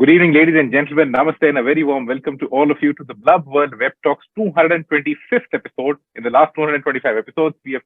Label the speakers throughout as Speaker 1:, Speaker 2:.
Speaker 1: Good evening, ladies and gentlemen. Namaste and a very warm welcome to all of you to the Blub World Web Talks 225th episode. In the last 225 episodes, we have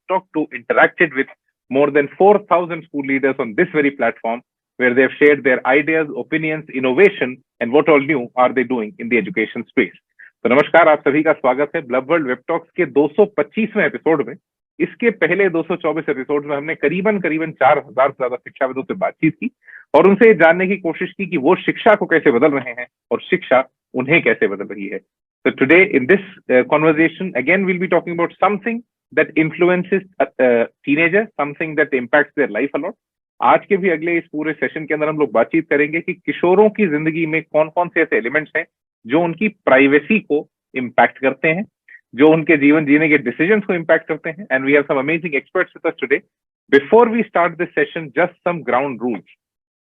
Speaker 1: interacted with more than 4,000 school leaders on this very platform, where they have shared their ideas, opinions, innovation, and what all new are they doing in the education space. तो नमस्कार, आप सभी का स्वागत है bulb world web talks के 225वें episode में। इसके पहले 224 एपिसोड में हमने करीबन 4,000 से ज्यादा शिक्षाविदों से बातचीत की और उनसे ये जानने की कोशिश की कि वो शिक्षा को कैसे बदल रहे हैं और शिक्षा उन्हें कैसे बदल रही है। So today in this conversation again we'll be talking about something that influences teenagers, something that impacts their life a lot. आज के भी अगले इस पूरे सेशन के अंदर हम लोग बातचीत करेंगे कि किशोरों की जिंदगी में कौन कौन से ऐसे एलिमेंट्स हैं जो उनकी प्राइवेसी को इम्पैक्ट करते हैं, जो उनके जीवन जीने के डिसीजंस को इम्पैक्ट करते हैं। And we have some amazing experts with us today. Before we start this session, just some ground rules.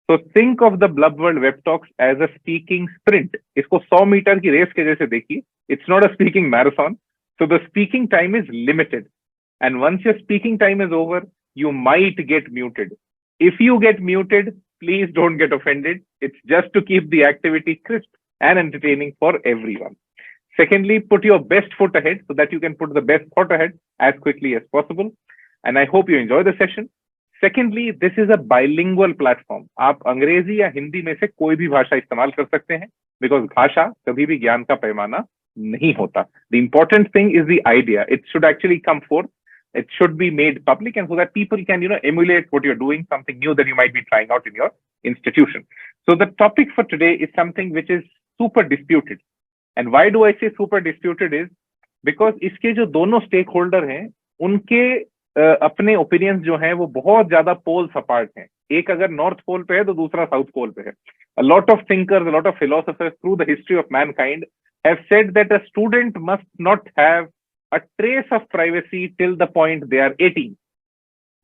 Speaker 1: So think of the Blub World Web Talks as a speaking sprint. इसको 100 metre की race के जैसे देखिए। It's not a speaking marathon. So the speaking time is limited. And once your speaking time is over, you might get muted. If you get muted, please don't get offended. It's just to keep the activity crisp and entertaining for everyone. Secondly, put your best foot ahead so that you can put the best thought ahead as quickly as possible. And I hope you enjoy the session. Secondly, this is a bilingual platform. आप अंग्रेजी या हिंदी में से कोई भी भाषा इस्तेमाल कर सकते हैं, because भाषा कभी भी ज्ञान का पैमाना नहीं होता. The important thing is the idea. It should actually come forth. It should be made public, and so that people can, emulate what you're doing, something new that you might be trying out in your institution. So the topic for today is something which is super disputed. And why do I say super disputed is because इसके जो दोनों stakeholder हैं, उनके अपने opinions जो हैं वो बहुत ज्यादा पोल्स अपार्ट हैं। एक अगर नॉर्थ पोल पे है तो दूसरा साउथ पोल पे है। A lot of thinkers, a lot of philosophers through the history of mankind have said that a student must not have a trace of privacy till the point they are 18.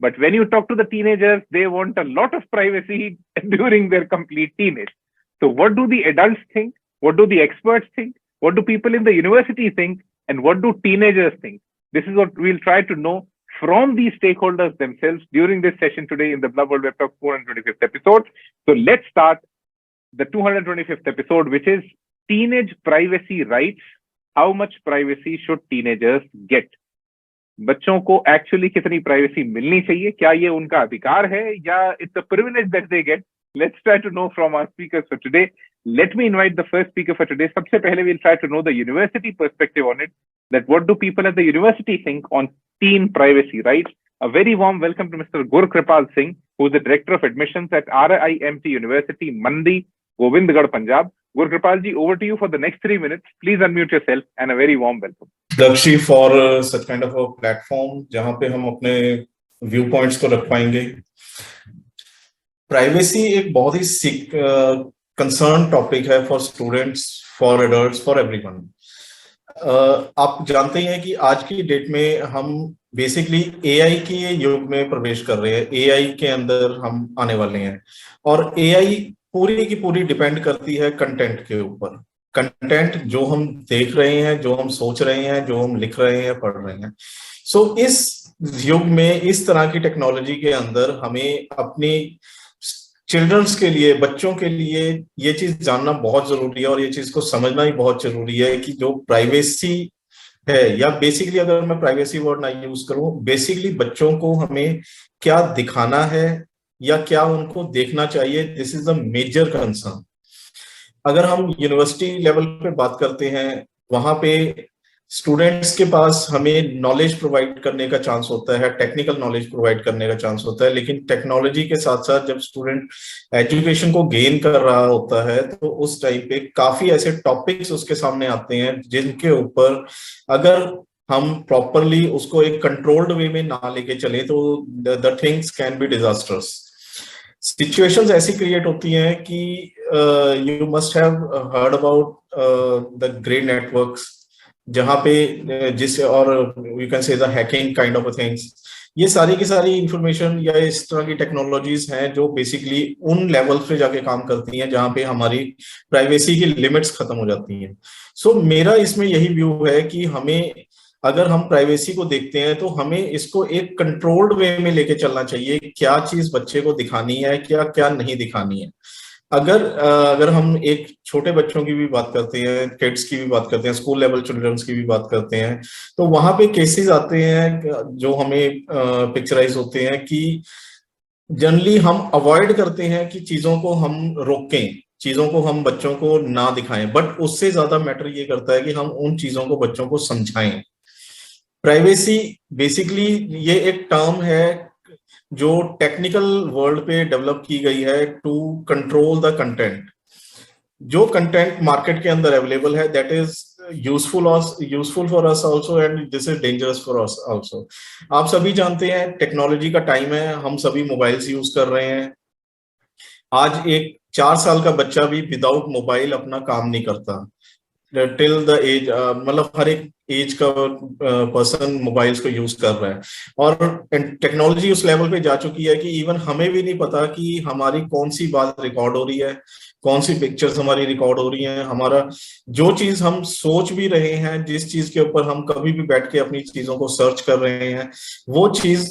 Speaker 1: But when you talk to the teenagers, they want a lot of privacy during their complete teenage. So what do the adults think? What do the experts think? What do people in the university think? And what do teenagers think? This is what we'll try to know from these stakeholders themselves during this session today in the Blub World Web Talks 425th episode. So let's start the 225th episode, which is Teenage Privacy Rights. How much privacy should teenagers get? बच्चों को actually कितनी privacy मिलनी चाहिए? क्या ये उनका अधिकार है या it's a privilege that they get? Let's try to know from our speakers for today. Let me invite the first speaker for today. सबसे पहले we'll try to know the university perspective on it. That what do people at the university think on teen privacy rights? A very warm welcome to Mr. Gurkirpal Singh, who is the Director of Admissions at RIMT University, Mandi, Gobindgarh, Punjab. Gurkirpal ji, over to you for the next 3 minutes. Please unmute yourself and a very warm welcome.
Speaker 2: Daksh for such kind of a platform, जहाँ पे हम अपने viewpoints को रख पाएंगे. Privacy एक बहुत ही concern topic है for students, for adults, for everyone. आप जानते हैं कि आज की डेट में हम बेसिकली एआई के युग में प्रवेश कर रहे हैं। एआई के अंदर हम आने वाले हैं और एआई पूरी की पूरी डिपेंड करती है कंटेंट के ऊपर। कंटेंट जो हम देख रहे हैं, जो हम सोच रहे हैं, जो हम लिख रहे हैं, पढ़ रहे हैं। सो इस युग में इस तरह की टेक्नोलॉजी के अंदर हमें अपनी चिल्ड्रंस के लिए, बच्चों के लिए ये चीज जानना बहुत जरूरी है और ये चीज को समझना ही बहुत जरूरी है कि जो प्राइवेसी है, या बेसिकली अगर मैं प्राइवेसी वर्ड ना यूज करूं, बेसिकली बच्चों को हमें क्या दिखाना है या क्या उनको देखना चाहिए, this is the major concern. अगर हम यूनिवर्सिटी लेवल पे बात करते हैं, वहां पे स्टूडेंट्स के पास हमें नॉलेज प्रोवाइड करने का चांस होता है, टेक्निकल नॉलेज प्रोवाइड करने का चांस होता है, लेकिन टेक्नोलॉजी के साथ साथ जब स्टूडेंट एजुकेशन को गेन कर रहा होता है तो उस टाइम पे काफी ऐसे टॉपिक्स उसके सामने आते हैं जिनके ऊपर अगर हम प्रॉपरली उसको एक कंट्रोल्ड वे में ना लेके चले तो the things can be disasters. Situations ऐसी क्रिएट होती हैं कि you must have heard about the grey networks, जहां पे जिस और you can say the hacking kind of things, ये सारी की सारी इंफॉर्मेशन या इस तरह की टेक्नोलॉजीज हैं जो बेसिकली उन लेवल्स पे जाके काम करती हैं जहां पे हमारी प्राइवेसी की लिमिट्स खत्म हो जाती हैं। सो मेरा इसमें यही व्यू है कि हमें, अगर हम प्राइवेसी को देखते हैं तो हमें इसको एक कंट्रोल्ड वे में लेके चलना चाहिए। क्या चीज बच्चे को दिखानी है, क्या क्या नहीं दिखानी है। अगर हम एक छोटे बच्चों की भी बात करते हैं, किड्स की भी बात करते हैं, स्कूल लेवल चिल्ड्रंस की भी बात करते हैं, तो वहां पे केसेस आते हैं जो हमें पिक्चराइज होते हैं कि जनरली हम अवॉइड करते हैं कि चीजों को हम रोकें, चीजों को हम बच्चों को ना दिखाएं, बट उससे ज्यादा मैटर ये करता है कि हम उन चीजों को बच्चों को समझाएं। प्राइवेसी बेसिकली ये एक टर्म है जो टेक्निकल वर्ल्ड पे डेवलप की गई है टू कंट्रोल द कंटेंट। जो कंटेंट मार्केट के अंदर अवेलेबल है that is useful for us also and this is dangerous for us also. आप सभी जानते हैं टेक्नोलॉजी का टाइम है, हम सभी मोबाइल्स यूज कर रहे हैं। आज एक 4 साल का बच्चा भी विदाउट मोबाइल अपना काम नहीं करता, टिल द एज, मतलब हर एक एज का पर्सन मोबाइल्स को यूज कर रहा है। और टेक्नोलॉजी उस लेवल पे जा चुकी है कि इवन हमें भी नहीं पता कि हमारी कौन सी बात रिकॉर्ड हो रही है, कौन सी पिक्चर्स हमारी रिकॉर्ड हो रही हैं, हमारा जो चीज हम सोच भी रहे हैं, जिस चीज के ऊपर हम कभी भी बैठ के अपनी चीजों को सर्च कर रहे हैं, वो चीज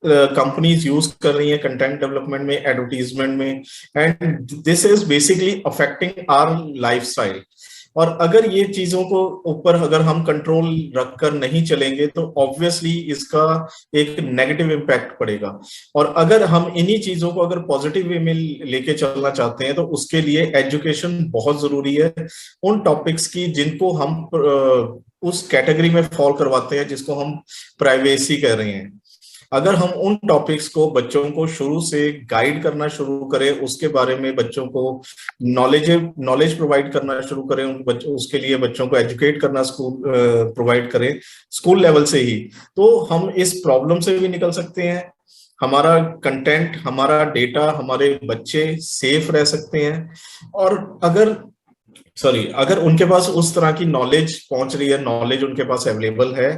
Speaker 2: कंपनीज यूज कर रही हैं कंटेंट डेवलपमेंट में, एडवर्टीजमेंट में, and this is basically affecting our lifestyle. और अगर ये चीजों को ऊपर अगर हम कंट्रोल रखकर नहीं चलेंगे तो ऑब्वियसली इसका एक नेगेटिव इम्पैक्ट पड़ेगा। और अगर हम इन्हीं चीजों को अगर पॉजिटिव वे में लेके चलना चाहते हैं तो उसके लिए एजुकेशन बहुत जरूरी है उन टॉपिक्स की जिनको हम उस कैटेगरी में फॉल करवाते हैं जिसको हम प्राइवेसी कह रहे हैं। अगर हम उन टॉपिक्स को बच्चों को शुरू से गाइड करना शुरू करें, उसके बारे में बच्चों को नॉलेज प्रोवाइड करना शुरू करें, उसके लिए बच्चों को एजुकेट करना स्कूल प्रोवाइड करें स्कूल लेवल से ही, तो हम इस प्रॉब्लम से भी निकल सकते हैं। हमारा कंटेंट, हमारा डेटा, हमारे बच्चे सेफ रह सकते हैं। और अगर उनके पास उस तरह की नॉलेज पहुंच रही है, नॉलेज उनके पास अवेलेबल है,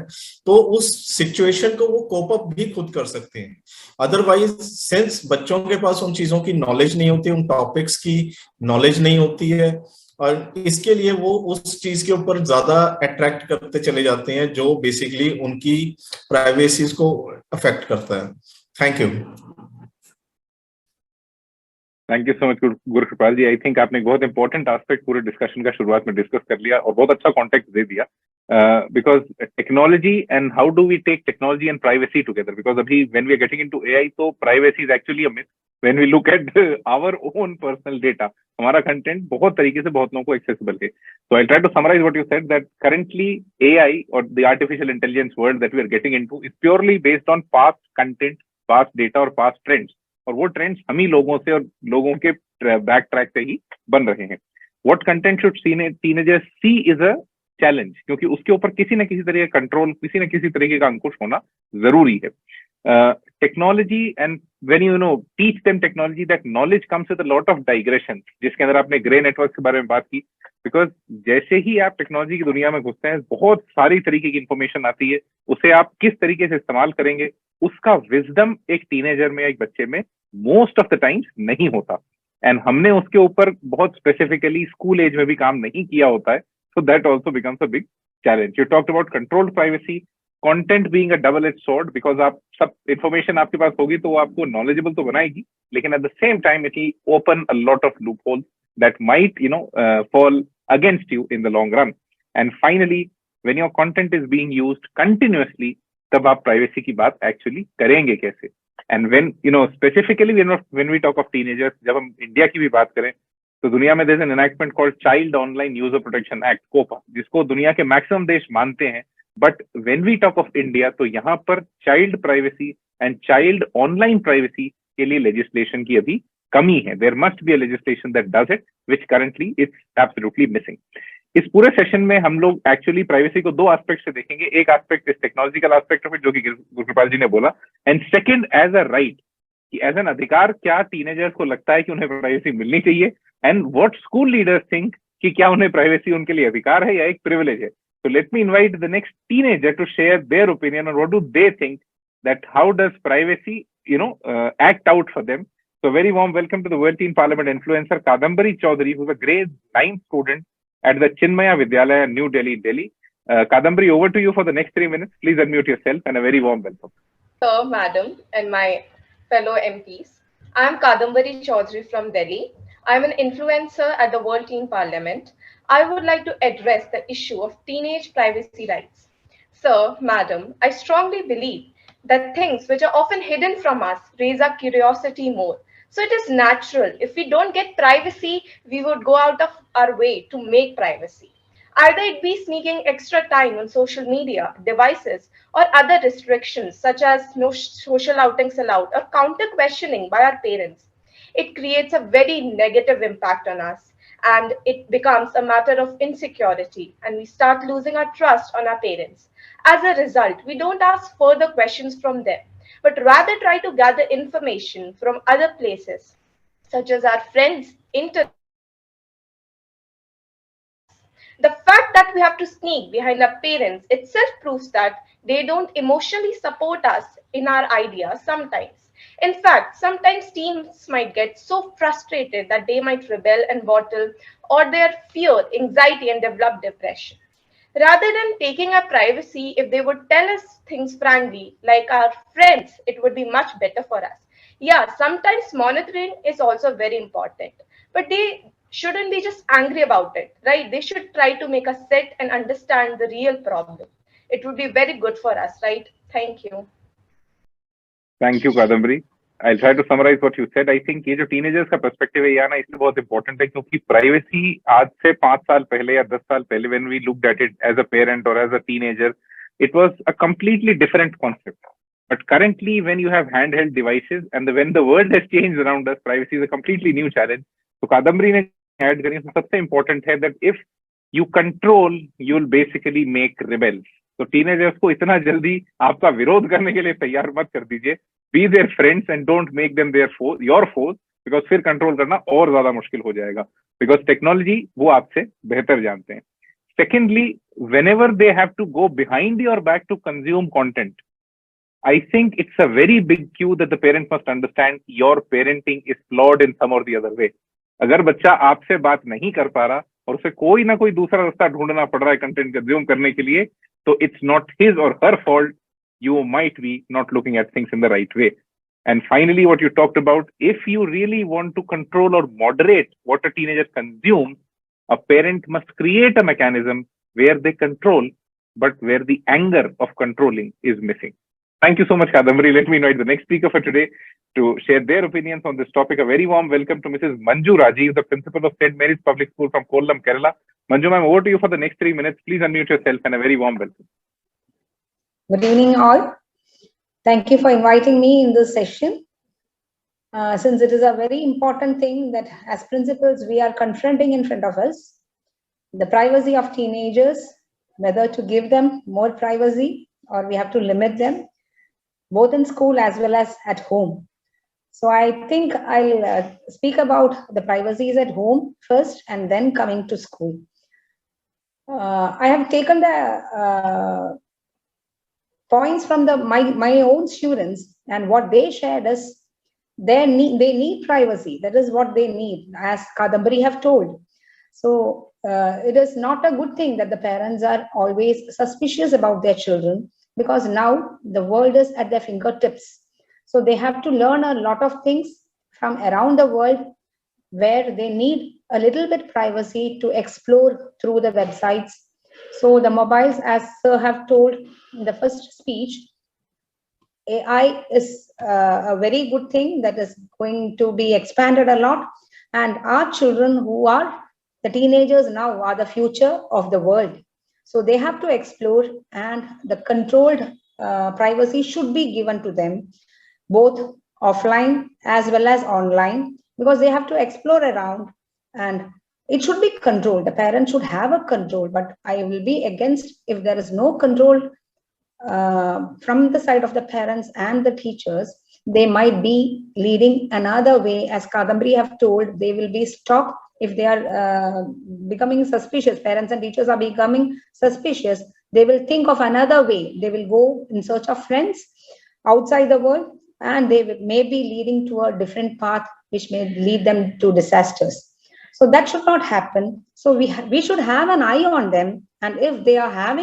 Speaker 2: तो उस सिचुएशन को वो कोप अप भी खुद कर सकते हैं। अदरवाइज सिंस बच्चों के पास उन चीजों की नॉलेज नहीं होती, उन टॉपिक्स की नॉलेज नहीं होती है, और इसके लिए वो उस चीज के ऊपर ज्यादा अट्रैक्ट करते चले जाते हैं जो बेसिकली उनकी प्राइवेसी को अफेक्ट करता है। Thank you.
Speaker 1: Thank you so much Gurkripal ji. I think आपने एक बहुत इंपॉर्टेंट एस्पेक्ट पूरे डिस्कशन का शुरुआत में डिस्कस कर लिया और बहुत अच्छा कॉन्टेक्स्ट दे दिया, because technology and how do we take technology and privacy together, because अभी when we are getting into AI तो privacy is actually a myth when we look at our own personal data. हमारा content बहुत तरीके से बहुत लोगों को accessible है। So I try to summarize what you said, that currently AI और the artificial intelligence world that we are getting into is purely based on past content, past data और पास्ट ट्रेंड्स, और वो trends हम ही लोगों से और लोगों के बैक ट्रैक से ही बन रहे हैं। What content should teenagers see is a challenge, क्योंकि उसके ऊपर किसी न किसी तरह का कंट्रोल, किसी न किसी तरीके का अंकुश होना जरूरी है। Technology and when you know teach them technology, that knowledge comes with a lot of digression, जिसके अंदर आपने ग्रे नेटवर्क के बारे में बात की। बिकॉज जैसे ही आप टेक्नोलॉजी की दुनिया में घुसते हैं बहुत सारी तरीके की इंफॉर्मेशन आती है, उसे आप किस तरीके से इस्तेमाल करेंगे उसका विजडम एक टीनेजर में, एक बच्चे में मोस्ट ऑफ द टाइम्स नहीं होता। एंड हमने उसके ऊपर बहुत स्पेसिफिकली स्कूल एज में भी काम नहीं किया होता है, so that also becomes a big challenge. You talked about controlled privacy, content being a double edge sword, because आप सब इंफॉर्मेशन आपके पास होगी तो वो आपको नॉलेजेबल तो बनाएगी, लेकिन at the same time it will open a lot of loopholes that might fall against you in the long run. And finally when your content is being used continuously, तब आप privacy की बात actually करेंगे कैसे? And when specifically when we talk of teenagers, जब हम India की भी बात करें तो दुनिया में there is an enactment called child online user protection act, COPPA, जिसको दुनिया के मैक्सिमम देश मानते हैं। But when we talk of India तो यहाँ पर child privacy and child online privacy के लिए लेजिस्लेशन की अभी कमी है। There must be a legislation that does it, which currently it's absolutely missing. इस पूरे सेशन में हम लोग एक्चुअली प्राइवेसी को दो एस्पेक्ट से देखेंगे। एक एस्पेक्ट इस टेक्नोलॉजिकल एस्पेक्ट ऑफ इट, जो कि गुरकृपाल जी ने बोला, and second as a right, कि एज एन अधिकार क्या टीनेजर्स को लगता है कि उन्हें प्राइवेसी मिलनी चाहिए, and what school leaders think कि क्या उन्हें प्राइवेसी उनके लिए अधिकार है या एक प्रिविलेज है। So let me invite the next teenager to share their opinion on what do they think, that how does privacy, act out for them. So very warm welcome to the World Teen Parliament influencer Kadambari Chaudhary, who's a grade 9 student at the Chinmaya Vidyalaya, New Delhi, Delhi. Kadambari, over to you for the next 3 minutes. Please unmute yourself and a very warm welcome.
Speaker 3: Sir, madam, and my fellow MPs. I am Kadambari Chaudhary from Delhi. I'm an influencer at the World Teen Parliament. I would like to address the issue of teenage privacy rights. Sir, madam, I strongly believe that things which are often hidden from us raise our curiosity more. So it is natural. If we don't get privacy, we would go out of our way to make privacy. Either it be sneaking extra time on social media, devices, or other restrictions such as no social outings allowed or counter questioning by our parents. It creates a very negative impact on us and it becomes a matter of insecurity and we start losing our trust on our parents. As a result, we don't ask further questions from them, but rather try to gather information from other places, such as our friends, internet, the fact that we have to sneak behind our parents itself proves that they don't emotionally support us in our ideas sometimes. In fact, sometimes teens might get so frustrated that they might rebel and bottle or their fear, anxiety, and develop depression. Rather than taking our privacy, if they would tell us things frankly, like our friends, it would be much better for us. Yeah, sometimes monitoring is also very important, but they shouldn't be just angry about it, right? They should try to make us sit and understand the real problem. It would be very good for us, right? Thank you.
Speaker 1: Thank you, Kadambari. I'll try to summarize what you said. I think ये जो teenagers का perspective है यहाँ ना इसलिए बहुत important है क्योंकि privacy आज से 5 साल पहले या 10 साल पहले when we looked at it as a parent or as a teenager, it was a completely different concept. But currently, when you have handheld devices and when the world has changed around us, privacy is a completely new challenge. So Kadambari ने add करी सबसे important है that if you control, you'll basically make rebels. तो teenagers को इतना जल्दी आपका विरोध करने के लिए तैयार मत कर दीजिए. Be their friends and don't make them their foes, your foes, because फिर कंट्रोल करना और ज्यादा मुश्किल हो जाएगा. Because technology वो आपसे बेहतर जानते हैं. Secondly, whenever they have to go behind your back to consume content, I think it's a very big cue that the parents must understand your parenting is flawed in some or the other way. अगर बच्चा आपसे बात नहीं कर पा रहा और उसे कोई ना कोई दूसरा रास्ता ढूंढना पड़ रहा है कंटेंट कंज्यूम करने के लिए, तो it's not his or her fault. You might be not looking at things in the right way. And finally, what you talked about, if you really want to control or moderate what a teenager consumes, a parent must create a mechanism where they control, but where the anger of controlling is missing. Thank you so much, Kadambari. Let me invite the next speaker for today to share their opinions on this topic. A very warm welcome to Mrs. Manju Rajeev, the principal of St. Mary's Public School from Kollam, Kerala. Manju ma'am, over to you for the next 3 minutes. Please unmute yourself and a very warm welcome.
Speaker 4: Good evening, all. Thank you for inviting me in this session. Since it is a very important thing that as principals we are confronting in front of us, the privacy of teenagers, whether to give them more privacy or we have to limit them, both in school as well as at home. So I think I'll speak about the privacies at home first and then coming to school. I have taken the points from my own students, and what they shared is they need privacy. That is what they need, as Kadambari have told. So it is not a good thing that the parents are always suspicious about their children, because now the world is at their fingertips. So they have to learn a lot of things from around the world where they need a little bit privacy to explore through the websites. So the mobiles, as Sir have told in the first speech, AI is a very good thing that is going to be expanded a lot. And our children, who are the teenagers now, are the future of the world. So they have to explore, and the controlled privacy should be given to them, both offline as well as online, because they have to explore around and it should be controlled. The parents should have a control, but I will be against if there is no control from the side of the parents and the teachers. They might be leading another way, as Kadambari have told. They will be stopped if they are becoming suspicious. Parents and teachers are becoming suspicious. They will think of another way. They will go in search of friends outside the world, and they may be leading to a different path, which may lead them to disasters. So that should not happen. So we should have an eye on them, and if they are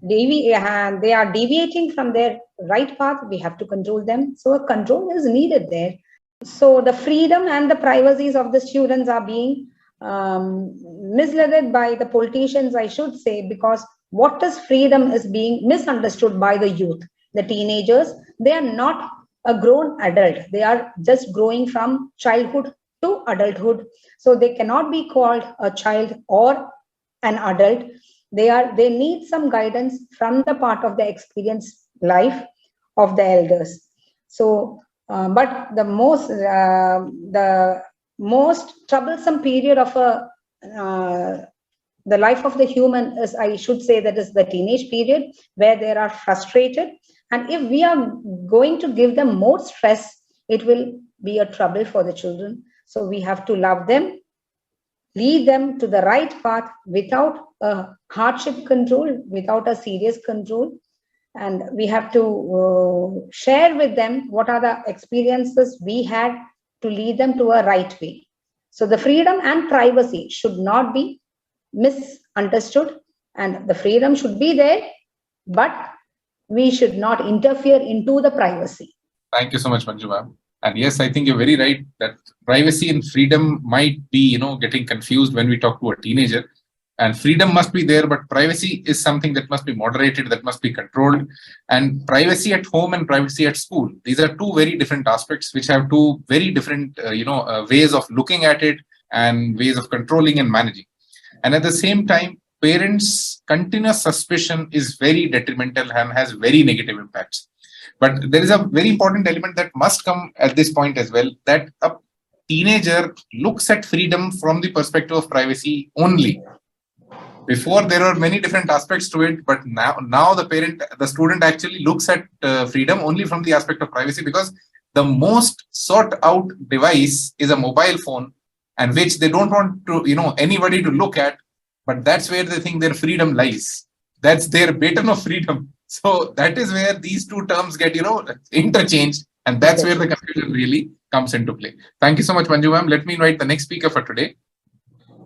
Speaker 4: they are deviating from their right path, we have to control them. So a control is needed there. So the freedom and the privacies of the students are being misled by the politicians, I should say, because what is freedom is being misunderstood by the youth. The teenagers, they are not a grown adult. They are just growing from childhood to adulthood. So they cannot be called a child or an adult. They need some guidance from the part of the experience life of the elders. So but the most troublesome period of the life of the human is, I should say, that is the teenage period, where they are frustrated, and if we are going to give them more stress, it will be a trouble for the children. So we have to love them, lead them to the right path without a hardship control, without a serious control. And we have to share with them what are the experiences we had to lead them to a right way. So the freedom and privacy should not be misunderstood, and the freedom should be there, but we should not interfere into the privacy.
Speaker 5: Thank you so much, Manju ma'am. And yes, I think you're very right that privacy and freedom might be, getting confused when we talk to a teenager. And freedom must be there, but privacy is something that must be moderated, that must be controlled. And privacy at home and privacy at school, these are two very different aspects which have two very different, ways of looking at it and ways of controlling and managing. And at the same time, parents' continuous suspicion is very detrimental and has very negative impacts. But there is a very important element that must come at this point as well, that a teenager looks at freedom from the perspective of privacy only. Before, there are many different aspects to it, but now the student actually looks at freedom only from the aspect of privacy, because the most sought out device is a mobile phone, and which they don't want to, anybody to look at, but that's where they think their freedom lies. That's their baton of freedom. So that is where these two terms get, interchanged, and that's where the confusion really comes into play. Thank you so much, Manju ma'am. Let me invite the next speaker for today.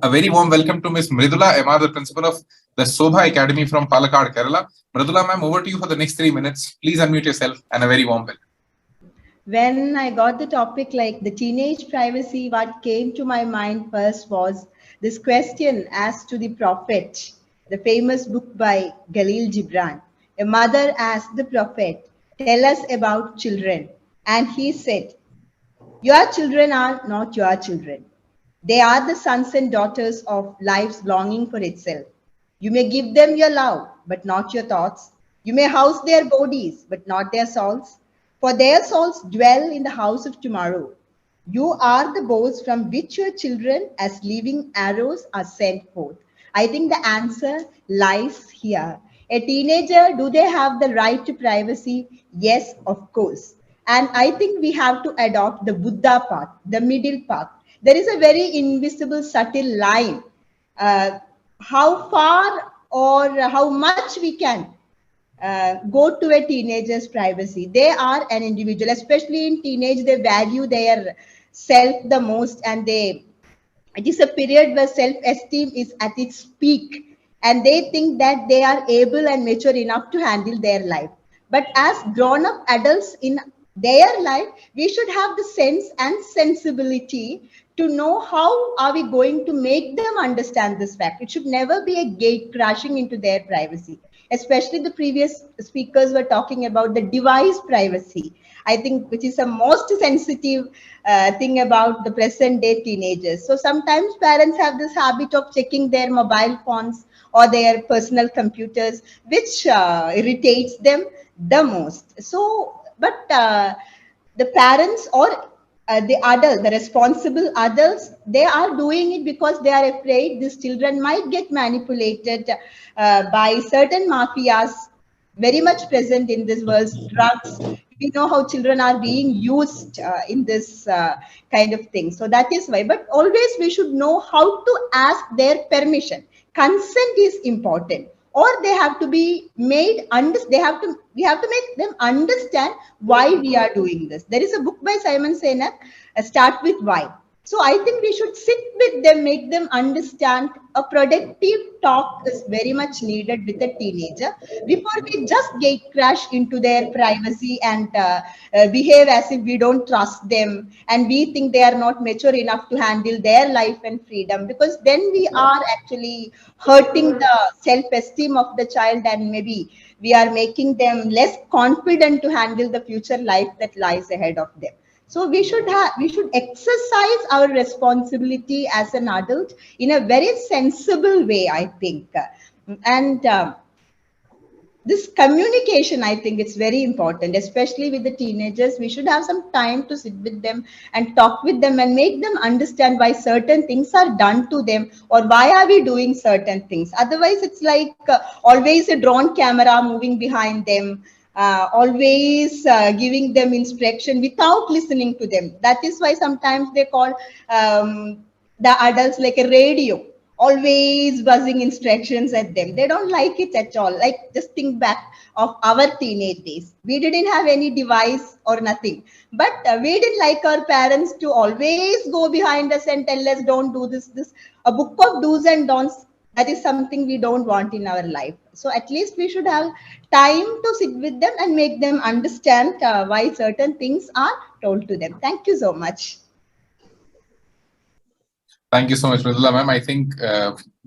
Speaker 5: A very warm welcome to Ms. Mrudhula M R, the principal of the Sobha Academy from Palakkad, Kerala. Mrudhula ma'am, over to you for the next 3 minutes. Please unmute yourself, and a very warm welcome.
Speaker 6: When I got the topic like the teenage privacy, what came to my mind first was this question as to the Prophet, the famous book by Khalil Gibran. A mother asked the Prophet, "Tell us about children." And he said, "Your children are not your children. They are the sons and daughters of life's longing for itself. You may give them your love, but not your thoughts. You may house their bodies, but not their souls. For their souls dwell in the house of tomorrow. You are the bows from which your children, as living arrows, are sent forth." I think the answer lies here. A teenager, do they have the right to privacy? Yes, of course. And I think we have to adopt the Buddha path, the middle path. There is a very invisible, subtle line. How far or how much we can go to a teenager's privacy. They are an individual, especially in teenage, they value their self the most, and it is a period where self-esteem is at its peak, and they think that they are able and mature enough to handle their life. But as grown-up adults in their life, we should have the sense and sensibility to know how are we going to make them understand this fact. It should never be a gate crashing into their privacy. Especially the previous speakers were talking about the device privacy, I think, which is the most sensitive thing about the present day teenagers. So sometimes parents have this habit of checking their mobile phones or their personal computers, which irritates them the most. So, but the parents or the adult, the responsible adults, they are doing it because they are afraid these children might get manipulated by certain mafias very much present in this world's drugs. We know how children are being used in this kind of thing. So that is why, but always we should know how to ask their permission. Consent is important, or they have to be made we have to make them understand why we are doing this. There is a book by Simon Sinek, Start with Why. So I think we should sit with them, make them understand a productive talk is very much needed with a teenager before we just gate crash into their privacy and behave as if we don't trust them and we think they are not mature enough to handle their life and freedom, because then we are actually hurting the self-esteem of the child, and maybe we are making them less confident to handle the future life that lies ahead of them. So we should exercise our responsibility as an adult in a very sensible way, I think. And this communication, I think it's very important, especially with the teenagers. We should have some time to sit with them and talk with them and make them understand why certain things are done to them or why are we doing certain things. Otherwise, it's like always a drone camera moving behind them. Always giving them instruction without listening to them. That is why sometimes they call the adults like a radio, always buzzing instructions at them. They don't like it at all. Like, just think back of our teenage days. We didn't have any device or nothing, but we didn't like our parents to always go behind us and tell us, don't do this. A book of do's and don'ts. That is something we don't want in our life. So at least we should have time to sit with them and make them understand why certain things are told to them. Thank you so much.
Speaker 5: Thank you so much, Mrudhula ma'am. I think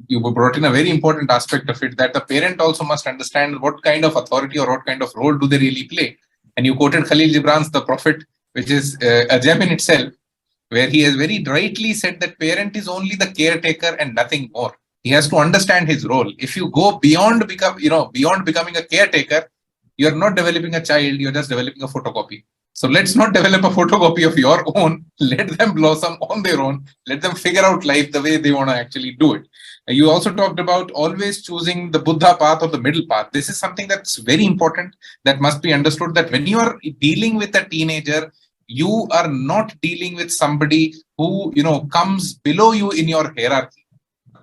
Speaker 5: you brought in a very important aspect of it, that the parent also must understand what kind of authority or what kind of role do they really play. And you quoted Khalil Gibran's The Prophet, which is a gem in itself, where he has very rightly said that parent is only the caretaker and nothing more. He has to understand his role. If you go beyond becoming a caretaker, you're not developing a child, you're just developing a photocopy. So let's not develop a photocopy of your own. Let them blossom on their own. Let them figure out life the way they want to actually do it. You also talked about always choosing the Buddha path or the middle path. This is something that's very important, that must be understood, that when you are dealing with a teenager, you are not dealing with somebody who, comes below you in your hierarchy.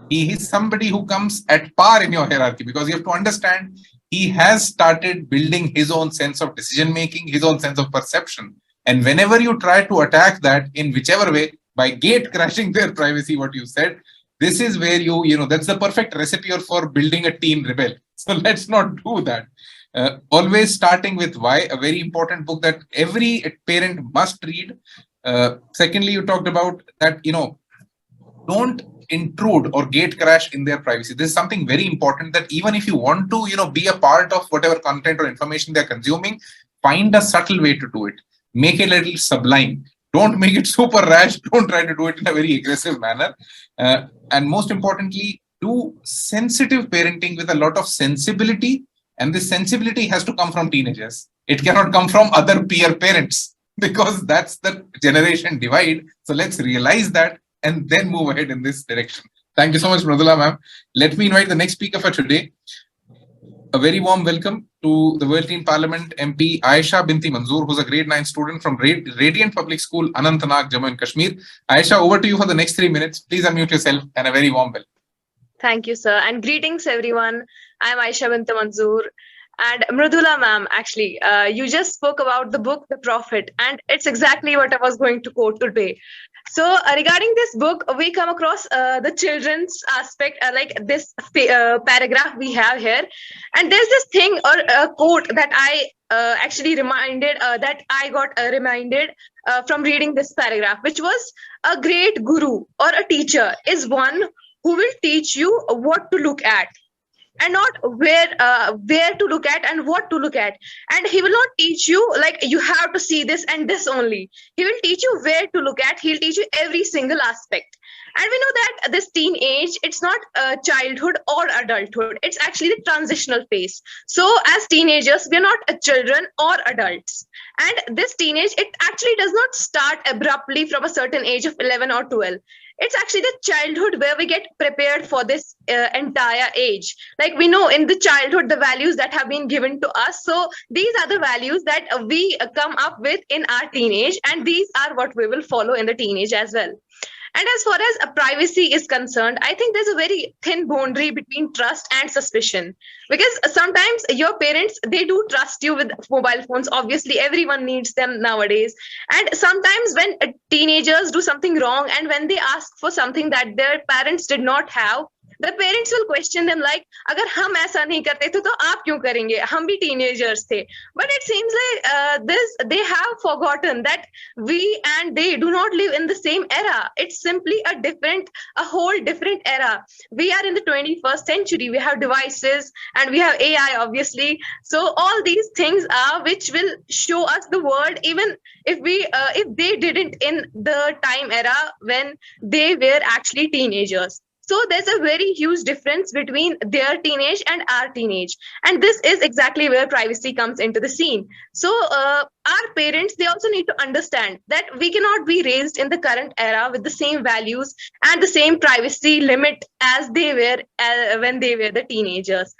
Speaker 5: He is somebody who comes at par in your hierarchy, because you have to understand he has started building his own sense of decision making, his own sense of perception. And whenever you try to attack that in whichever way, by gate crashing their privacy, what you said, this is where that's the perfect recipe for building a teen rebel. So let's not do that. Always starting with why, a very important book that every parent must read. Secondly, you talked about that, don't intrude or gate crash in their privacy. This is something very important, that even if you want to, be a part of whatever content or information they're consuming, find a subtle way to do it. Make it a little sublime. Don't make it super rash. Don't try to do it in a very aggressive manner. And most importantly, do sensitive parenting with a lot of sensibility. And this sensibility has to come from teenagers. It cannot come from other peer parents, because that's the generation divide. So let's realize that and then move ahead in this direction. Thank you so much, Mrudhula ma'am. Let me invite the next speaker for today. A very warm welcome to the World Teen Parliament MP Ayesha Binti Manzoor, who's a grade 9 student from Radiant Public School, Anantnag, Jammu and Kashmir. Ayesha, over to you for the next 3 minutes. Please unmute yourself, and a very warm welcome.
Speaker 7: Thank you, sir. And greetings, everyone. I'm Ayesha Binti Manzoor. And Mrudhula ma'am, actually, you just spoke about the book, The Prophet, and it's exactly what I was going to quote today. So regarding this book, we come across the children's aspect, like this paragraph we have here. And there's this thing or a quote that I actually got reminded from reading this paragraph, which was, a great guru or a teacher is one who will teach you what to look at, and not where to look at and what to look at. And he will not teach you like you have to see this and this only. He will teach you where to look at. He'll teach you every single aspect. And we know that this teenage, it's not childhood or adulthood. It's actually the transitional phase. So as teenagers, we're not children or adults. And this teenage, it actually does not start abruptly from a certain age of 11 or 12. It's actually the childhood where we get prepared for this entire age. Like we know in the childhood, the values that have been given to us. So these are the values that we come up with in our teenage, and these are what we will follow in the teenage as well. And as far as privacy is concerned, I think there's a very thin boundary between trust and suspicion. Because sometimes your parents, they do trust you with mobile phones. Obviously, everyone needs them nowadays. And sometimes when teenagers do something wrong and when they ask for something that their parents did not have, the parents will question them like, अगर हम ऐसा नहीं करते थे तो आप क्यों करेंगे? हम भी teenagers थे. But it seems like they have forgotten that we and they do not live in the same era. It's simply a whole different era. We are in the 21st century. We have devices and we have AI, obviously. So all these things are which will show us the world, even if they didn't in the time era when they were actually teenagers. So there's a very huge difference between their teenage and our teenage. And this is exactly where privacy comes into the scene. So our parents, they also need to understand that we cannot be raised in the current era with the same values and the same privacy limit as they were when they were the teenagers.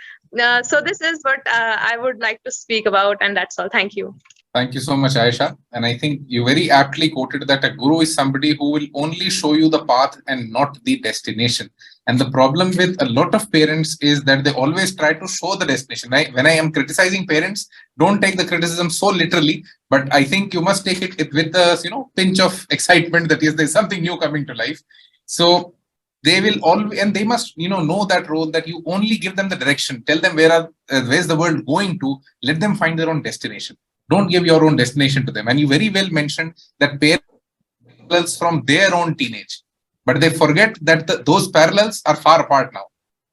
Speaker 7: So this is what I would like to speak about. And that's all. Thank you.
Speaker 5: Thank you so much, Ayesha. And I think you very aptly quoted that a guru is somebody who will only show you the path and not the destination. And the problem with a lot of parents is that they always try to show the destination. When I am criticizing parents, don't take the criticism so literally, but I think you must take it with a pinch of excitement that yes, there's something new coming to life. So they will always, and they must know that role, that you only give them the direction, tell them where's the world going to, let them find their own destination. Don't give your own destination to them. And you very well mentioned that parallels from their own teenage. But they forget that those parallels are far apart now.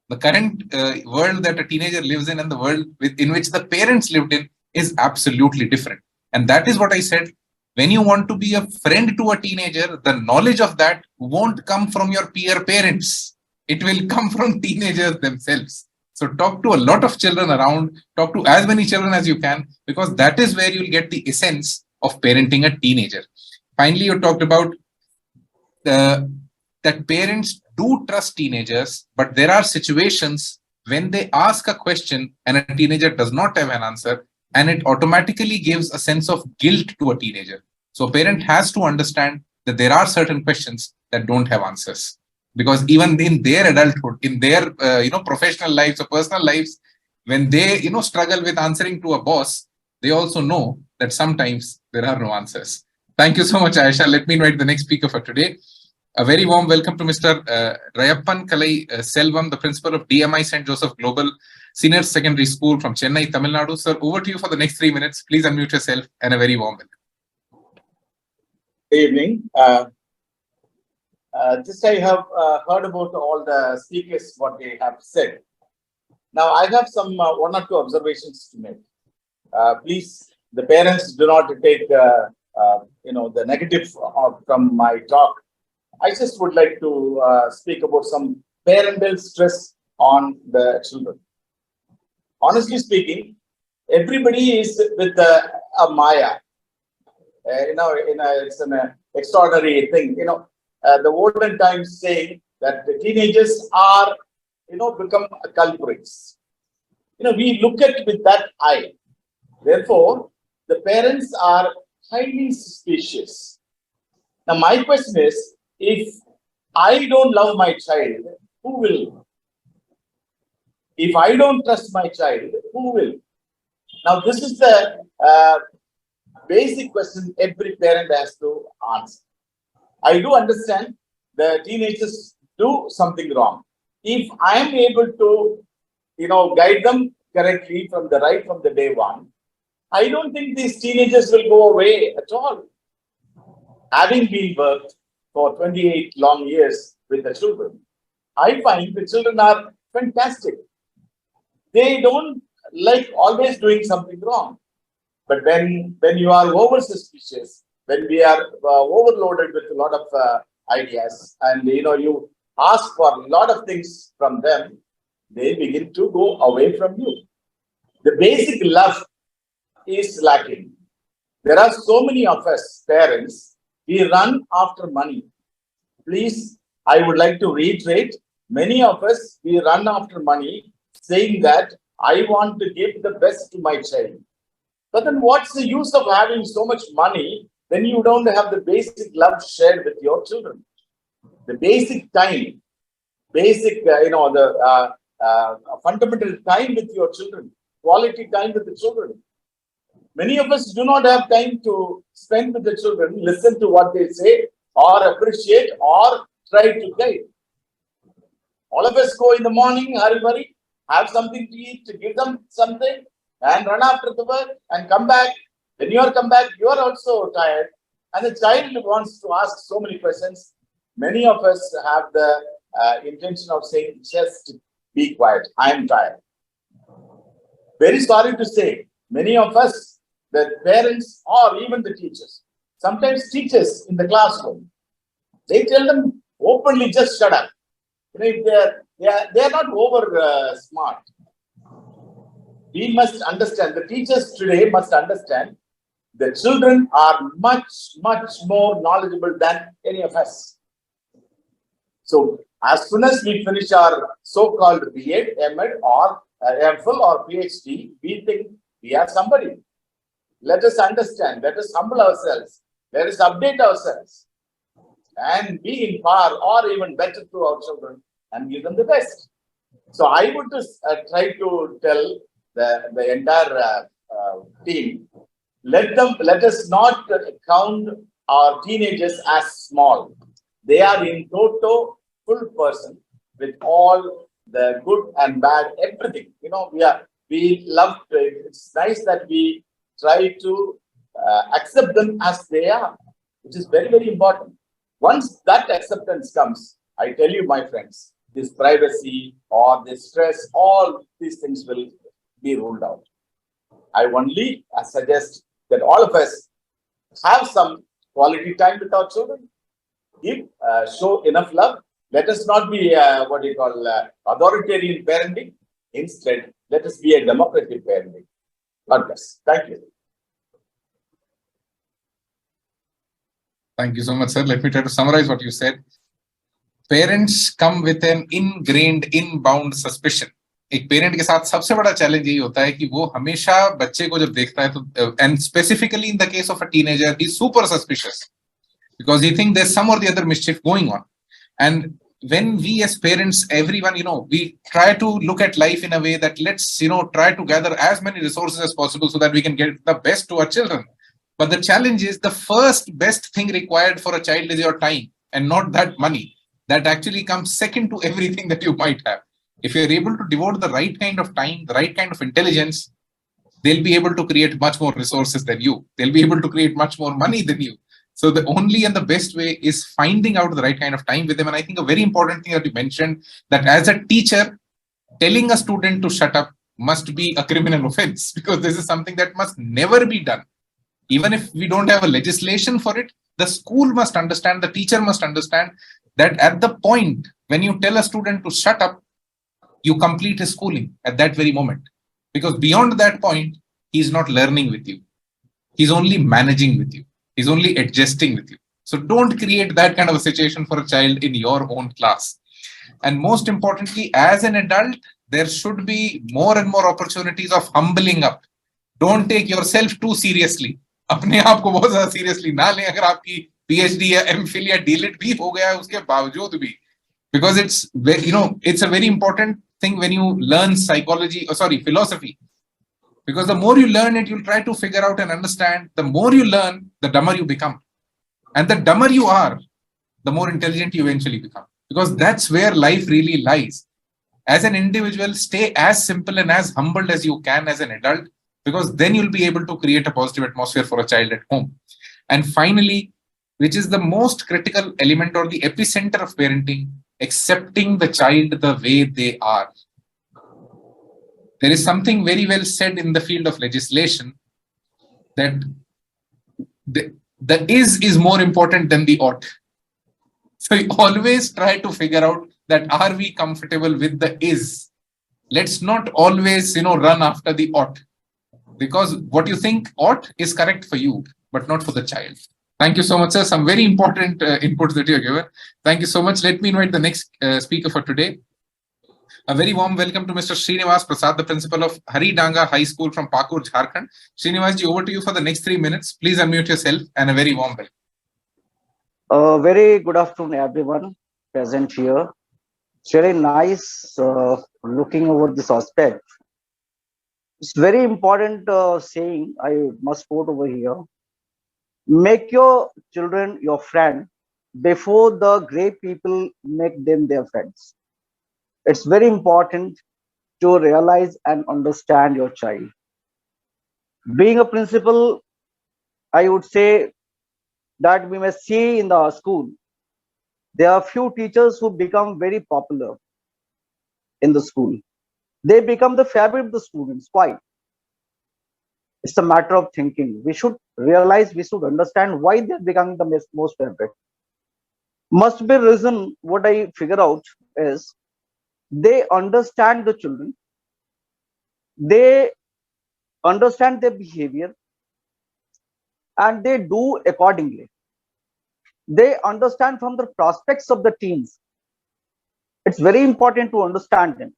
Speaker 5: The current world that a teenager lives in and the world in which the parents lived in is absolutely different. And that is what I said. When you want to be a friend to a teenager, the knowledge of that won't come from your peer parents. It will come from teenagers themselves. So talk to a lot of children around, talk to as many children as you can, because that is where you'll get the essence of parenting a teenager. Finally, you talked about that parents do trust teenagers, but there are situations when they ask a question and a teenager does not have an answer, and it automatically gives a sense of guilt to a teenager. So a parent has to understand that there are certain questions that don't have answers. Because even in their adulthood, in their professional lives or personal lives, when they struggle with answering to a boss, they also know that sometimes there are no answers. Thank you so much, Ayesha. Let me invite the next speaker for today. A very warm welcome to Mr. Rayappan Kalai Selvam, the principal of DMI St. Joseph Global Senior Secondary School from Chennai, Tamil Nadu. Sir, over to you for the next 3 minutes. Please unmute yourself, and a very warm welcome.
Speaker 8: Good evening. Just I have heard about all the speakers, what they have said. Now I have some one or two observations to make. Please, the parents do not take the negative from my talk. I just would like to speak about some parental stress on the children. Honestly speaking, everybody is with a Maya. It's an extraordinary thing. The olden times saying that the teenagers are, become culprits. We look at it with that eye. Therefore, the parents are highly suspicious. Now, my question is, if I don't love my child, who will? If I don't trust my child, who will? Now, this is the basic question every parent has to answer. I do understand the teenagers do something wrong. If I am able to, guide them correctly from the day one, I don't think these teenagers will go away at all. Having been worked for 28 long years with the children, I find the children are fantastic. They don't like always doing something wrong. But when you are over suspicious, when we are overloaded with a lot of ideas, and you ask for a lot of things from them, they begin to go away from you. The basic love is lacking. There are so many of us parents, we run after money. Please, I would like to reiterate, many of us, we run after money, saying that I want to give the best to my child. But then what's the use of having so much money when you don't have the basic love shared with your children? the basic time, fundamental time with your children, quality time with the children. Many of us do not have time to spend with the children, listen to what they say, or appreciate, or try to guide. All of us go in the morning, hurry, have something to eat, to give them something, and run after the work and come back. When you come back, you are also tired. And the child wants to ask so many questions. Many of us have the intention of saying, just be quiet, I am tired. Very sorry to say, many of us, the parents or even the teachers, sometimes teachers in the classroom, they tell them openly, just shut up. If they are not over smart. We must understand, the teachers today must understand, the children are much more knowledgeable than any of us. So as soon as we finish our so-called B.Ed, M.Ed or MPhil or PhD, we think we are somebody. Let us understand, let us humble ourselves, let us update ourselves and be in par or even better to our children and give them the best. So I would just try to tell the entire team, let us not count our teenagers as small. They are in toto, full person with all the good and bad, everything. We love it. It's nice that we try to accept them as they are, which is very, very important. Once that acceptance comes, I tell you, my friends, this privacy or this stress, all these things will be ruled out. I only suggest that all of us have some quality time with our children, show enough love. Let us not be authoritarian parenting. Instead, let us be a democratic parenting. God bless. Thank you.
Speaker 5: Thank you so much, sir. Let me try to summarize what you said. Parents come with an ingrained, inbound suspicion. एक parent के साथ सबसे बड़ा challenge यही होता है कि वो हमेशा बच्चे को जब देखता है तो, and specifically in the case of a teenager, he is super suspicious because he thinks there's some or the other mischief going on. And when we as parents, everyone, we try to look at life in a way that let's, try to gather as many resources as possible so that we can get the best to our children. But the challenge is the first best thing required for a child is your time and not that money. That actually comes second to everything that you might have. If you're able to devote the right kind of time, the right kind of intelligence, they'll be able to create much more resources than you. They'll be able to create much more money than you. So the only and the best way is finding out the right kind of time with them. And I think a very important thing that you mentioned, that as a teacher, telling a student to shut up must be a criminal offense, because this is something that must never be done. Even if we don't have a legislation for it, the school must understand, the teacher must understand that at the point when you tell a student to shut up, you complete his schooling at that very moment. Because beyond that point, he's not learning with you. He's only managing with you. He's only adjusting with you. So don't create that kind of a situation for a child in your own class. And most importantly, as an adult, there should be more and more opportunities of humbling up. Don't take yourself too seriously. अपने आप को बहुत ज़्यादा seriously ना लें अगर आपकी PhD या MPhil या DLED भी हो गया है उसके बावजूद भी. Because it's, it's a very important thing when you learn philosophy. Because the more you learn it, you'll try to figure out and understand. The more you learn, the dumber you become. And the dumber you are, the more intelligent you eventually become. Because that's where life really lies. As an individual, stay as simple and as humbled as you can as an adult, because then you'll be able to create a positive atmosphere for a child at home. And finally, which is the most critical element or the epicenter of parenting, accepting the child the way they are. There is something very well said in the field of legislation that the is more important than the ought. So you always try to figure out that are we comfortable with the is. Let's not always, run after the ought. Because what you think ought is correct for you, but not for the child. Thank you so much, sir. Some very important inputs that you have given. Thank you so much. Let me invite the next speaker for today. A very warm welcome to Mr. Sriniwash Prasad, the principal of Haridanga High School from Pakur, Jharkhand. Srinivash ji, over to you for the next 3 minutes. Please unmute yourself and a very warm welcome.
Speaker 9: Very good afternoon, everyone. present here. It's very nice looking over this aspect. It's very important saying I must quote over here. Make your children your friend before the great people make them their friends. It's very important to realize and understand your child. Being a principal, I would say that we may see in the school, there are few teachers who become very popular in the school. They become the favorite of the students. Why? It's a matter of thinking. We should realize, we should understand why they're becoming the most favorite. Must be reason, what I figure out is they understand the children, they understand their behavior, and they do accordingly. They understand from the prospects of the teens. It's very important to understand them.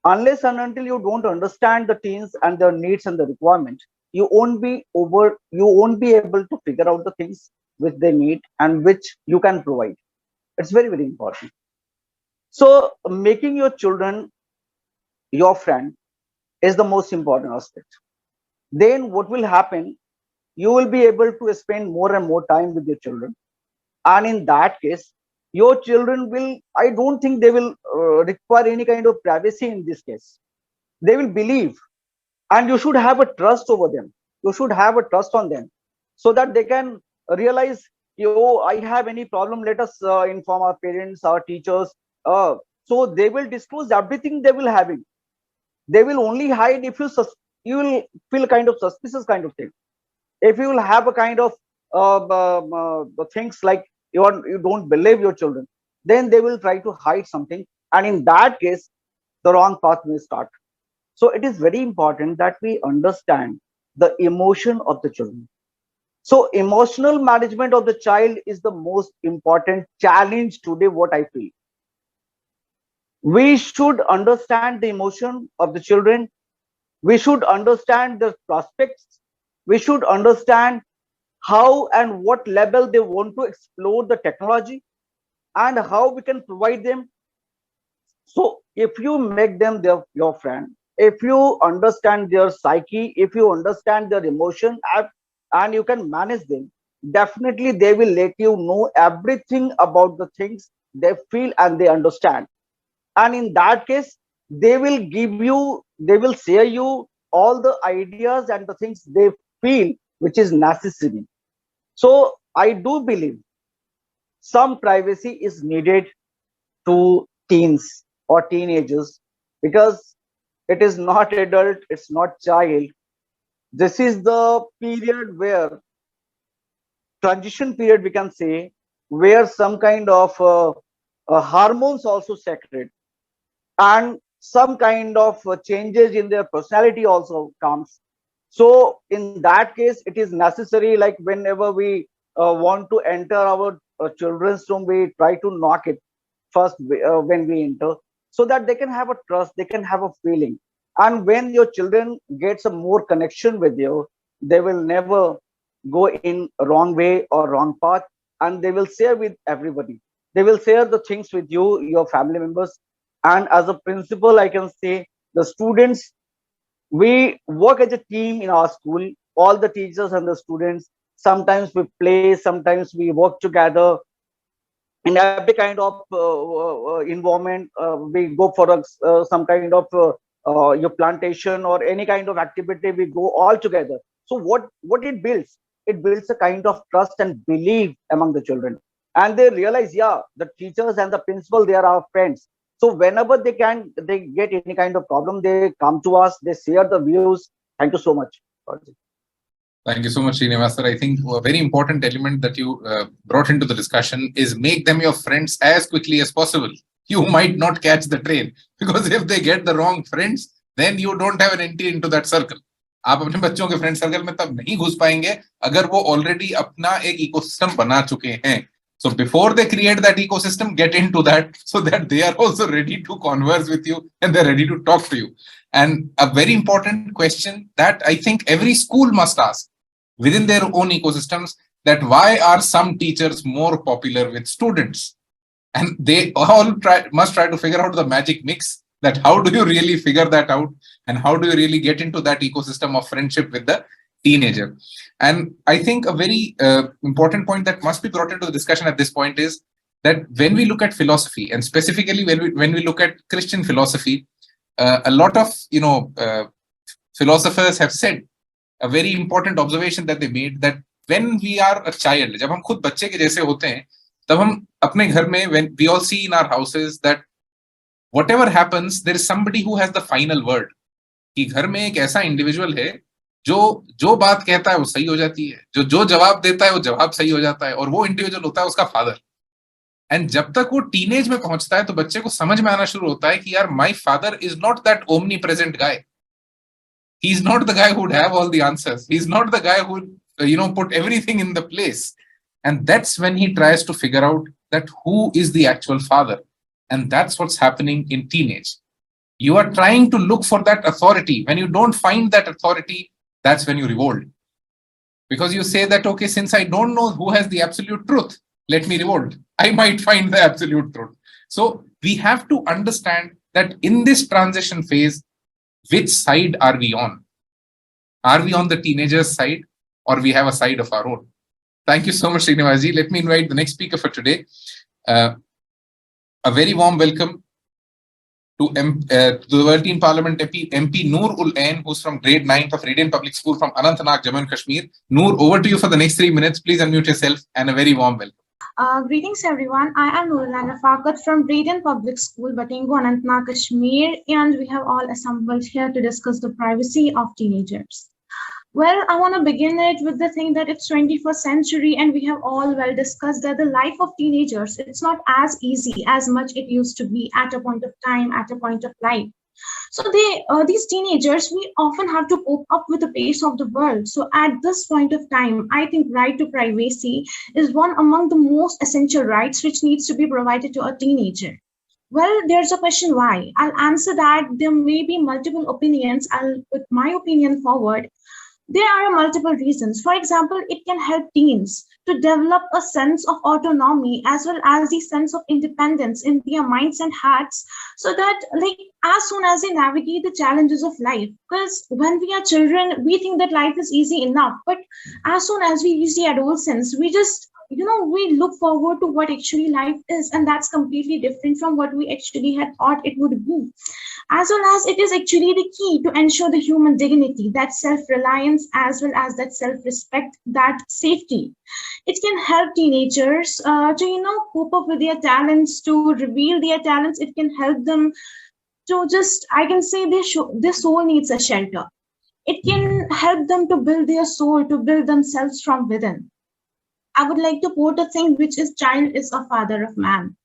Speaker 9: Unless and until you don't understand the teens and their needs and the requirement, you won't be able to figure out the things which they need and which you can provide. It's very, very important. So making your children your friend is the most important aspect. Then what will happen? You will be able to spend more and more time with your children. And in that case, your children will, I don't think they will require any kind of privacy in this case. They will believe, and you should have a trust over them. You should have a trust on them so that they can realize, oh, I have any problem, let us inform our parents, our teachers. So they will disclose everything they will having. They will only hide if you will feel kind of suspicious kind of thing. If you will have a kind of things like you don't believe your children, then they will try to hide something, and in that case the wrong path may start. So it is very important that we understand the emotion of the children. So emotional management of the child is the most important challenge today, what I feel. We should understand the emotion of the children. We should understand the prospects. We should understand how and what level they want to explore the technology and how we can provide them. So if you make them your friend, if you understand their psyche, if you understand their emotion, and you can manage them, definitely they will let you know everything about the things they feel and they understand. And in that case, they will share you all the ideas and the things they feel which is necessary. So I do believe some privacy is needed to teens or teenagers, because it is not adult, it's not child. This is the period where transition period, we can say, where some kind of hormones also secret, and some kind of changes in their personality also comes. So in that case, it is necessary, like whenever we want to enter our children's room, we try to knock it first when we enter, so that they can have a trust, they can have a feeling. And when your children get some more connection with you, they will never go in a wrong way or wrong path, and they will share with everybody. They will share the things with you, your family members. And as a principal, I can say the students, we work as a team in our school, all the teachers and the students. Sometimes we play, sometimes we work together in every kind of environment. We go for some kind of your plantation or any kind of activity, we go all together. So what it builds? It builds a kind of trust and belief among the children. And they realize, yeah, the teachers and the principal, they are our friends. So whenever they get any kind of problem, they come to us, they share the views. Thank you so much.
Speaker 5: Thank you so much, Srinivash sir. I think a very important element that you brought into the discussion is make them your friends as quickly as possible. You might not catch the train, because if they get the wrong friends, then you don't have an entry into that circle. आप अपने बच्चों के friend circle में तब नहीं घुस पाएंगे अगर वो ऑलरेडी अपना एक इकोसिस्टम बना चुके हैं. So before they create that ecosystem, get into that so that they are also ready to converse with you and they're ready to talk to you. And a very important question that I think every school must ask within their own ecosystems, that why are some teachers more popular with students And they all must try to figure out the magic mix, that how do you really figure that out, and how do you really get into that ecosystem of friendship with the teenager. And I think a very important point that must be brought into the discussion at this point is that when we look at philosophy, and specifically when we look at Christian philosophy, a lot of philosophers have said a very important observation that they made, that when we are a child, जब हम खुद बच्चे के जैसे होते हैं, तब हम अपने घर में, when we all see in our houses that whatever happens, there is somebody who has the final word. कि घर में एक ऐसा इंडिविजुअल है जो बात कहता है वो सही हो जाती है, जो जवाब देता है वो जवाब सही हो जाता है, और वो इंडिविजुअल होता है उसका फादर. एंड जब तक वो टीनेज में पहुंचता है तो बच्चे को समझ में आना शुरू होता है कि यार my father is not that omni present guy. He is not the guy who would have all the answers. He is not the guy who would, put everything in the place. And that's when he tries to figure out that who is the actual father. And that's what's happening in teenage. You are trying to look for that authority. When you don't find that authority, that's when you revolt. Because you say that, okay, since I don't know who has the absolute truth, let me revolt. I might find the absolute truth. So we have to understand that in this transition phase, which side are we on? Are we on the teenager's side, or we have a side of our own? Thank you so much, Sriniwash ji. Let me invite the next speaker for today. A very warm welcome to the World Teen Parliament MP Noor Ain, who's from grade 9th of Radiant Public School from Anantnag, Jammu and Kashmir. Noor, over to you for the next 3 minutes. Please unmute yourself, and a very warm welcome.
Speaker 10: Greetings everyone, I am Nurulana Fakat from Radiant Public School, Batingo, Anantnag, Kashmir, and we have all assembled here to discuss the privacy of teenagers. Well, I want to begin it with the thing that it's 21st century and we have all well discussed that the life of teenagers, it's not as easy as much it used to be at a point of time, at a point of life. So these teenagers, we often have to cope up with the pace of the world. So at this point of time, I think right to privacy is one among the most essential rights which needs to be provided to a teenager. Well, there's a question why. I'll answer that. There may be multiple opinions. I'll put my opinion forward. There are multiple reasons. For example, it can help teens to develop a sense of autonomy as well as the sense of independence in their minds and hearts, so that as soon as they navigate the challenges of life, because when we are children, we think that life is easy enough, but as soon as we reach the adolescence, we just we look forward to what actually life is, and that's completely different from what we actually had thought it would be. As well as it is actually the key to ensure the human dignity, that self-reliance, as well as that self-respect, that safety. It can help teenagers to cope up with their talents, to reveal their talents. It can help them to I can say their soul needs a shelter. It can help them to build their soul, to build themselves from within. I would like to quote a thing which is, child is a father of man.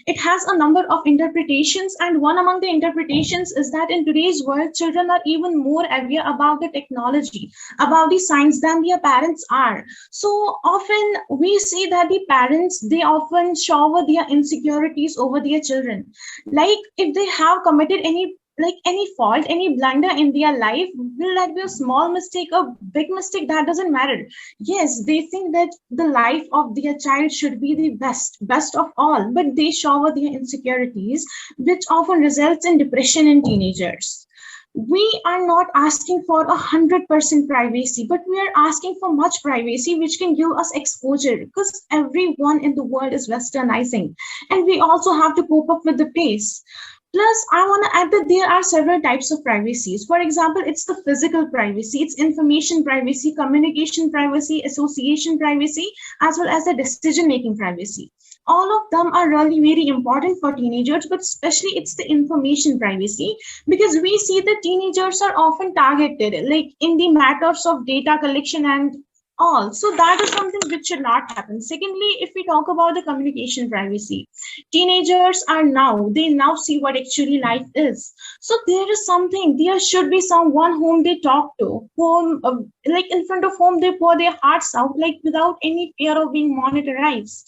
Speaker 10: It has a number of interpretations, and one among the interpretations is that in today's world, children are even more aware about the technology, about the science than their parents are. So often we see that the parents, they often shower their insecurities over their children. Like if they have committed any fault, any blunder in their life, will that be a small mistake, a big mistake? That doesn't matter. Yes, they think that the life of their child should be the best of all, but they shower their insecurities, which often results in depression in teenagers. We are not asking for 100% privacy, but we are asking for much privacy, which can give us exposure, because everyone in the world is westernizing, and we also have to cope up with the pace. Plus, I want to add that there are several types of privacies. For example, it's the physical privacy, it's information privacy, communication privacy, association privacy, as well as the decision-making privacy. All of them are really very important for teenagers, but especially it's the information privacy, because we see that teenagers are often targeted, in the matters of data collection and all. So that is something which should not happen. Secondly, if we talk about the communication privacy, teenagers they now see what actually life is. So there should be someone whom they talk to, whom in front of whom they pour their hearts out, without any fear of being monitorized.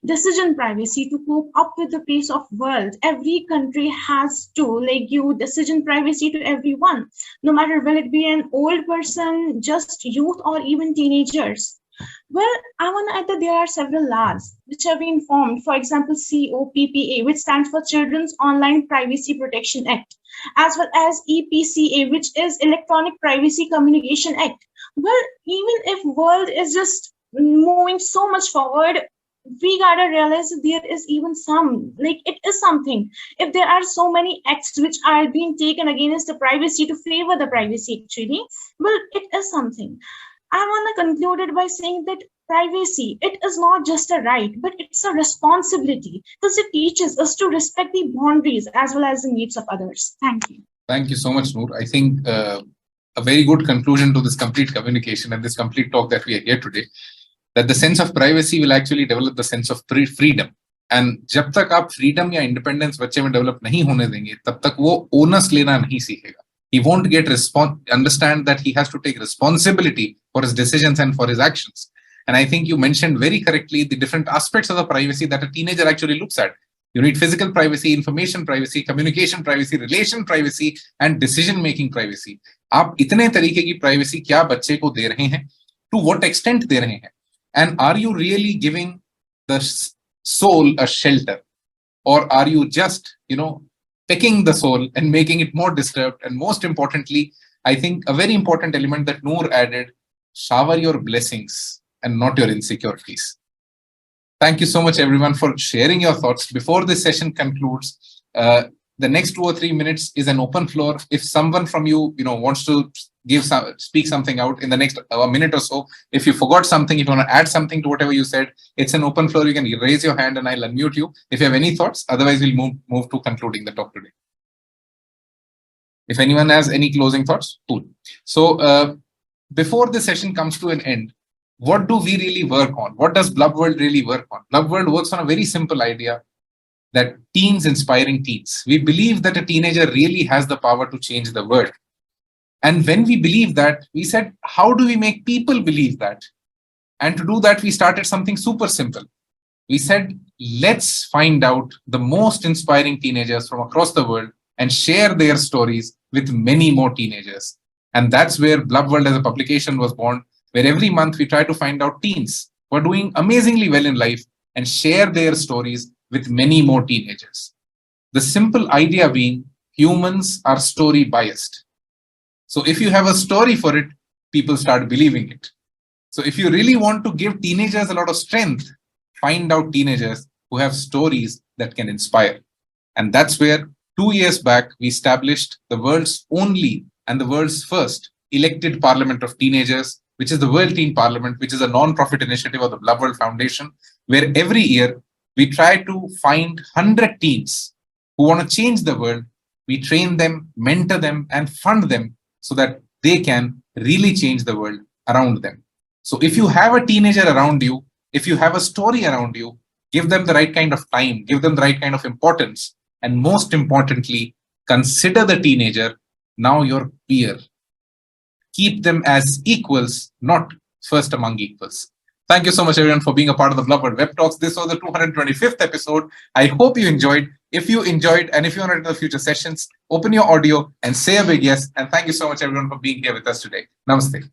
Speaker 10: Decision privacy, to cope up with the pace of world. Every country has to give decision privacy to everyone, no matter will it be an old person, just youth, or even teenagers. Well, I want to add that there are several laws which have been formed. For example, COPPA, which stands for Children's Online Privacy Protection Act, as well as EPCA, which is Electronic Privacy Communication Act. Well, even if world is just moving so much forward, we gotta realize that there is even some, like, it is something. If there are so many acts which are being taken against the privacy to favor the privacy, actually, well, it is something. I want to conclude it by saying that privacy, it is not just a right, but it's a responsibility, because it teaches us to respect the boundaries as well as the needs of others. Thank you.
Speaker 5: Thank you so much, Noor. I think a very good conclusion to this complete communication and this complete talk that we are here today, that the sense of privacy will actually develop the sense of freedom. And जब तक आप freedom या independence बच्चे में develop नहीं होने देंगे, तब तक वो onus लेना नहीं सीखेगा. He won't get understand that he has to take responsibility for his decisions and for his actions. And I think you mentioned very correctly the different aspects of the privacy that a teenager actually looks at. You need physical privacy, information privacy, communication privacy, relation privacy, and decision-making privacy. आप इतने तरीके की privacy क्या बच्चे को दे रहे हैं? To what extent दे रहे हैं? And are you really giving the soul a shelter? Or are you just, picking the soul and making it more disturbed? And most importantly, I think a very important element that Noor added, shower your blessings and not your insecurities. Thank you so much, everyone, for sharing your thoughts. Before this session concludes, the next 2 or 3 minutes is an open floor. If someone from you, wants to speak something out in the next minute or so, if you forgot something, if you want to add something to whatever you said, it's an open floor. You can raise your hand and I'll unmute you if you have any thoughts. Otherwise, we'll move to concluding the talk today. If anyone has any closing thoughts, cool. So before the session comes to an end, what do we really work on? What does BlubWorld really work on? BlubWorld works on a very simple idea that teens inspiring teens. We believe that a teenager really has the power to change the world. And when we believe that, we said, how do we make people believe that? And to do that, we started something super simple. We said, let's find out the most inspiring teenagers from across the world and share their stories with many more teenagers. And that's where BlubWorld as a publication was born, where every month we try to find out teens who are doing amazingly well in life and share their stories with many more teenagers. The simple idea being, humans are story biased. So if you have a story for it, people start believing it. So if you really want to give teenagers a lot of strength, find out teenagers who have stories that can inspire. And that's where 2 years back, we established the world's only and the world's first elected parliament of teenagers, which is the World Teen Parliament, which is a non-profit initiative of the Blub World Foundation, where every year we try to find 100 teens who want to change the world. We train them, mentor them, and fund them so that they can really change the world around them. So if you have a teenager around you, if you have a story around you, give them the right kind of time, give them the right kind of importance, and most importantly, consider the teenager now your peer. Keep them as equals, not first among equals. Thank you so much, everyone, for being a part of the Blub World Web Talks. This was the 225th episode. I hope you enjoyed. If you enjoyed, and if you want to do the future sessions, open your audio and say a big yes. And thank you so much, everyone, for being here with us today. Namaste.